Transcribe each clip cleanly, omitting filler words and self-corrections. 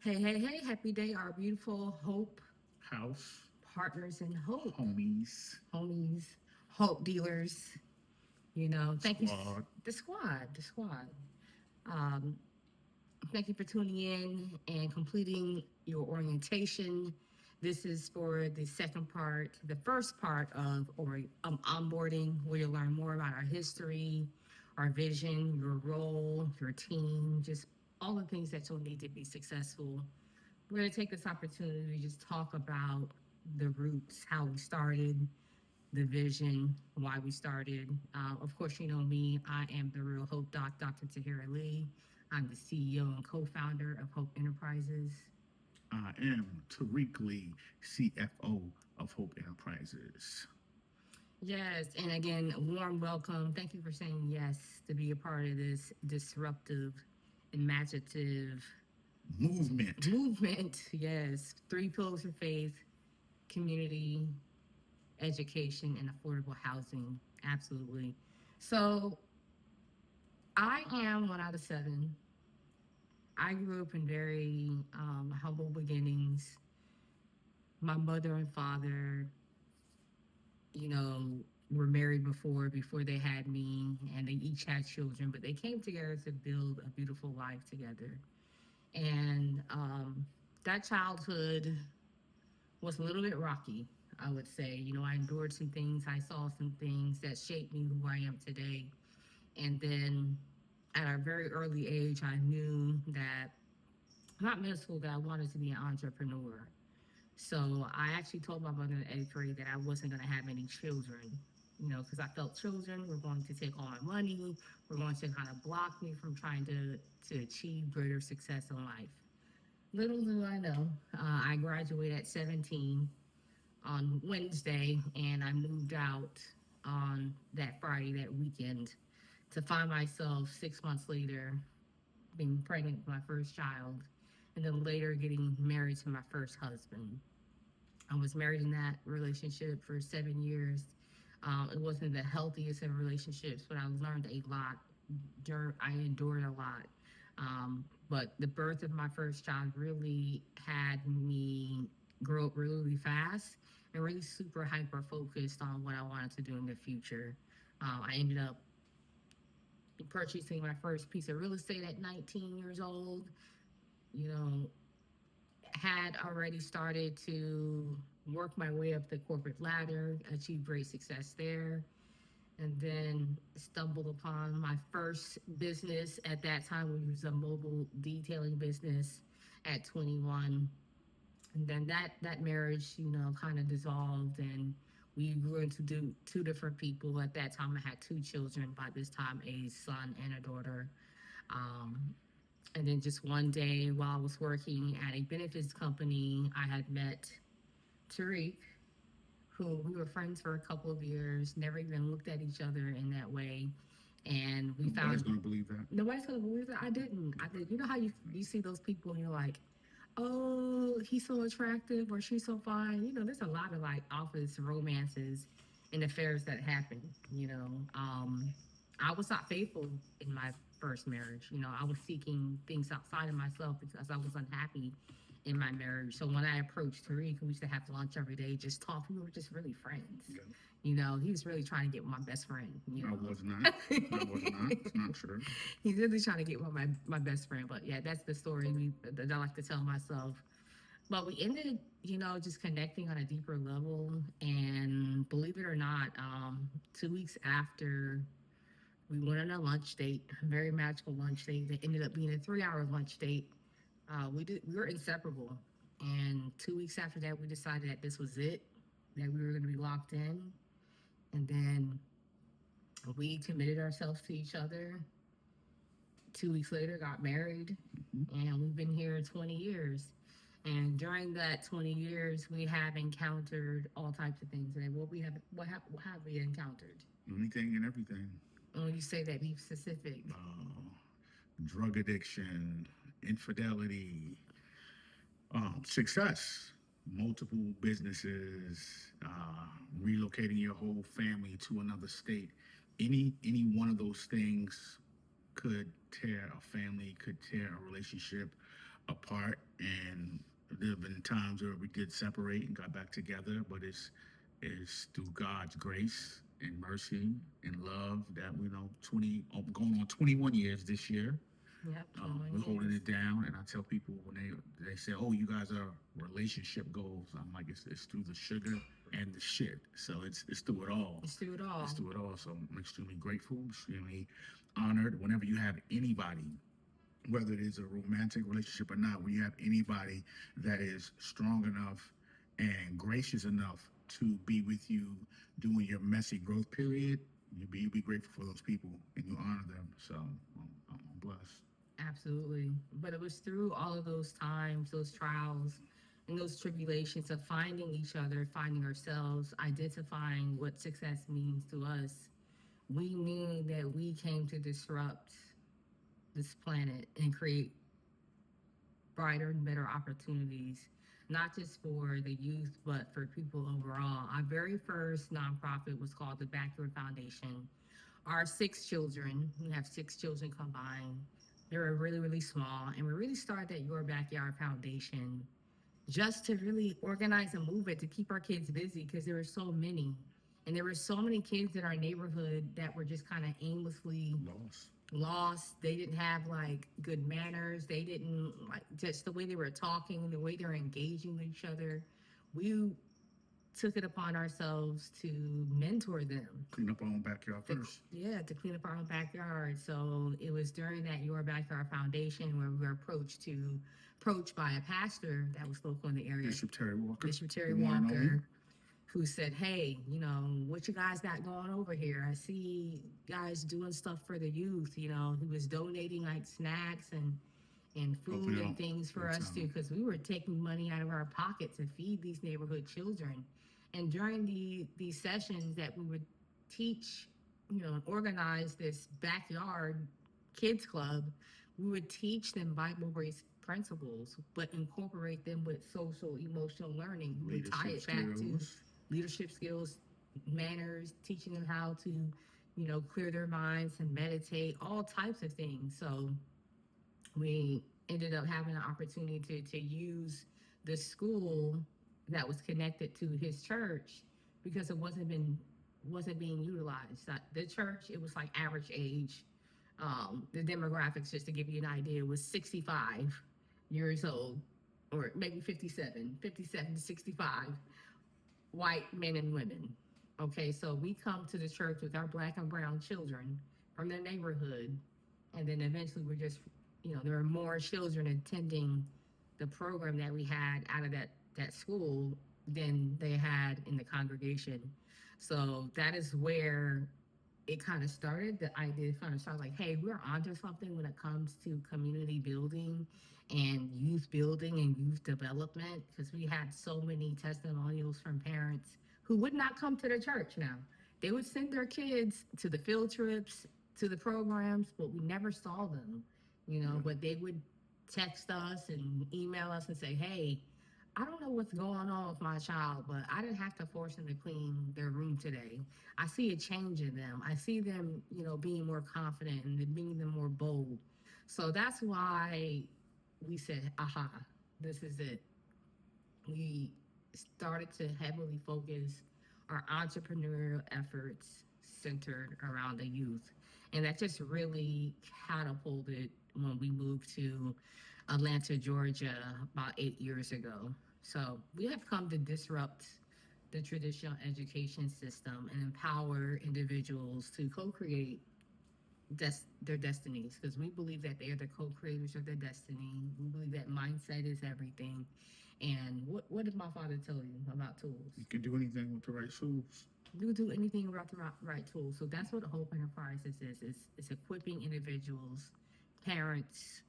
Hey, hey, hey, happy day, our beautiful Hope House, partners in Hope, homies, homies, Hope dealers. Thank you, squad. the squad. Um, Thank you for tuning in and completing your orientation. This is for the second part, the first part of onboarding, where you'll learn more about our history, our vision, your role, your team, just all the things that you'll need to be successful. We're going to take this opportunity to just talk about the roots, how we started, the vision, why we started. Of course, you know me. I am the real Hope Doc, Dr. Tahira Lee. I'm the CEO and co-founder of Hope Enterprises. I am Tariq Lee, CFO of Hope Enterprises. Yes, and again, a warm welcome. Thank you for saying yes to be a part of this disruptive, imaginative Movement. movement. Yes, three pillars of faith, community, education, and affordable housing. Absolutely. So I am one out of seven. I grew up in very humble beginnings. My mother and father, were married before they had me, and they each had children, but they came together to build a beautiful life together. And that childhood was a little bit rocky, I would say. I endured some things, I saw some things that shaped me who I am today. And then at a very early age, I knew that, not middle school, that I wanted to be an entrepreneur. So I actually told my mother in eighth grade that I wasn't going to have any children, because I felt children were going to take all my money, were going to kind of block me from trying to achieve greater success in life. Little do I know, I graduated at 17 on Wednesday, and I moved out on that Friday, that weekend, to find myself 6 months later being pregnant with my first child, and then later getting married to my first husband. I was married in that relationship for 7 years. It wasn't the healthiest of relationships, but I learned a lot. I endured a lot. But the birth of my first child really had me grow up really, really fast and really super hyper focused on what I wanted to do in the future. I ended up purchasing my first piece of real estate at 19 years old. You know, had already started to work my way up the corporate ladder, achieve great success there, and then stumbled upon my first business at that time, which was a mobile detailing business at 21. And then that marriage, kind of dissolved, and we grew into two different people. At that time, I had two children. By this time, a son and a daughter. Um, and then just one day while I was working at a benefits company, I had met Tariq, who we were friends for a couple of years, never even looked at each other in that way. And we Nobody's found going to believe that. nobody's gonna believe that I didn't. I did. You know how you see those people and you're like, oh, he's so attractive or she's so fine. There's a lot of like office romances and affairs that happen. I was not faithful in my first marriage. I was seeking things outside of myself because I was unhappy in my marriage. So when I approached Tariq, we used to have lunch every day, just talk. We were just really friends. Yeah. He was really trying to get with my best friend. I was not. I was not. It's not true. He's really trying to get with my best friend. But yeah, that's the story that I like to tell myself. But we ended, just connecting on a deeper level. And believe it or not, 2 weeks after we went on a lunch date, a very magical lunch date that ended up being a 3 hour lunch date. We were inseparable. And 2 weeks after that, we decided that this was it, that we were going to be locked in. And then we committed ourselves to each other. 2 weeks later, got married, and we've been here 20 years. And during that 20 years, we have encountered all types of things. And what have we encountered? Anything and everything. When you say that, be specific. Drug addiction, infidelity, success, multiple businesses, relocating your whole family to another state. Any one of those things could tear a family, could tear a relationship. apart, and there have been times where we did separate and got back together, but it's through God's grace and mercy and love that we know going on 21 years this year. Yep, 21 We're holding years. it down, and I tell people when they say, "Oh, you guys are relationship goals," I'm like, it's through the sugar and the shit. So it's through it all. Let's do it It's all. through it all. So I'm extremely grateful, extremely honored. Whenever you have anybody, whether it is a romantic relationship or not, when you have anybody that is strong enough and gracious enough to be with you during your messy growth period, you be grateful for those people and you honor them. So I'm blessed. Absolutely. But it was through all of those times, those trials, and those tribulations of finding each other, finding ourselves, identifying what success means to us. We knew that we came to disrupt this planet and create brighter and better opportunities, not just for the youth, but for people overall. Our very first nonprofit was called the Backyard Foundation. Our six children, we have six children combined, they were really, really small. And we really started that Your Backyard Foundation just to really organize a movement to keep our kids busy because there were so many. And there were so many kids in our neighborhood that were just kind of aimlessly Lost. lost. They didn't have like good manners. They didn't like just the way they were talking, the way they were engaging with each other. We took it upon ourselves to mentor them. Clean up our own backyard To, first. yeah, to clean up our own backyard. So it was during that Your Backyard Foundation where we were approached by a pastor that was local in the area, Bishop Terry Walker. Bishop Terry The one and only. Walker, who said, "Hey, what you guys got going over here? I see guys doing stuff for the youth. He was donating like snacks and food and things for us too, because we were taking money out of our pocket to feed these neighborhood children. And during these sessions that we would teach, and organize this backyard kids club, we would teach them Bible-based principles, but incorporate them with social emotional learning. We would tie it back to leadership skills, manners, teaching them how to, clear their minds and meditate, all types of things. So we ended up having an opportunity to use the school that was connected to his church because it wasn't being utilized. The church, it was like average age. The demographics, just to give you an idea, was 65 years old, or maybe 57 to 65, white men and women. Okay, so we come to the church with our black and brown children from the neighborhood, and then eventually we're just, there are more children attending the program that we had out of that school than they had in the congregation. So that is where it kind of started. The idea kind of started like, hey, we're onto something when it comes to community building and youth building and youth development, because we had so many testimonials from parents who would not come to the church now. They would send their kids to the field trips, to the programs, but we never saw them, but they would text us and email us and say, hey, I don't know what's going on with my child, but I didn't have to force them to clean their room today. I see a change in them. I see them, being more confident and being them more bold. So that's why we said, aha, this is it. We started to heavily focus our entrepreneurial efforts centered around the youth. And that just really catapulted when we moved to Atlanta, Georgia, about 8 years ago. So we have come to disrupt the traditional education system and empower individuals to co-create their destinies, because we believe that they are the co-creators of their destiny. We believe that mindset is everything. And what did my father tell you about tools? You can do anything with the right tools. You do anything about the right tools. So that's what Hope Enterprises is. It's equipping individuals, parents,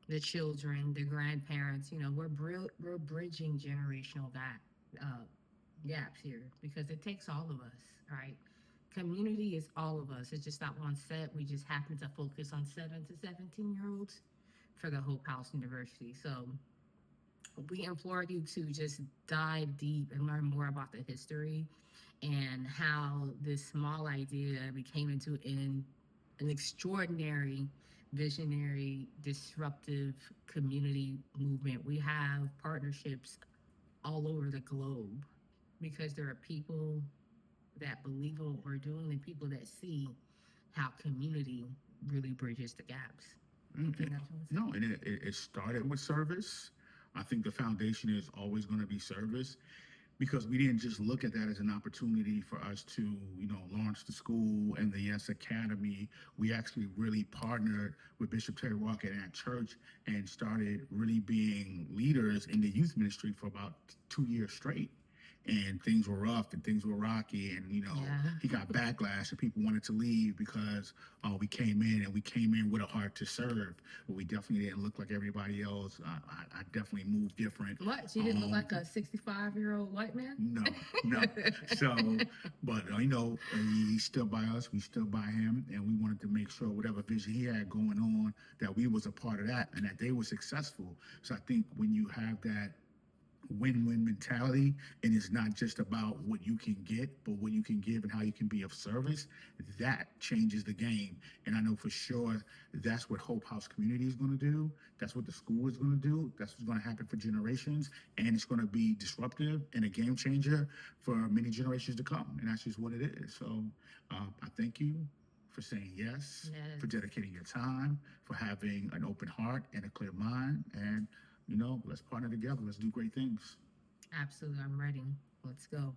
the children, the grandparents. We're bridging generational gaps here because it takes all of us, right? Community is all of us. It's just not one set. We just happen to focus on 7 to 17-year-olds for the Hope House University. So we implore you to just dive deep and learn more about the history and how this small idea became into an extraordinary visionary, disruptive community movement. We have partnerships all over the globe because there are people that believe in what we're doing and people that see how community really bridges the gaps. Anything else you want to say? No, and it started with service. I think the foundation is always going to be service because we didn't just look at that as an opportunity for us to, launch the school and the Yes Academy. We actually really partnered with Bishop Terry Walker and our church and started really being leaders in the youth ministry for about 2 years straight. And things were rough and things were rocky, and Yeah. he got backlash and people wanted to leave because we came in with a heart to serve, but we definitely didn't look like everybody else. I definitely moved different. What? She didn't look like a 65-year-old white man? No, no. So, but he stood by us. We stood by him, and we wanted to make sure whatever vision he had going on, that we was a part of that, and that they were successful. So I think when you have that win-win mentality, and it's not just about what you can get but what you can give and how you can be of service, that changes the game. And I know for sure that's what Hope House Community is going to do. That's what the school is going to do. That's what's going to happen for generations, and it's going to be disruptive and a game changer for many generations to come, and that's just what it is. So I thank you for saying yes, for Yes. dedicating your time, for having an open heart and a clear mind, and let's partner together. Let's do great things. Absolutely. I'm ready. Let's go.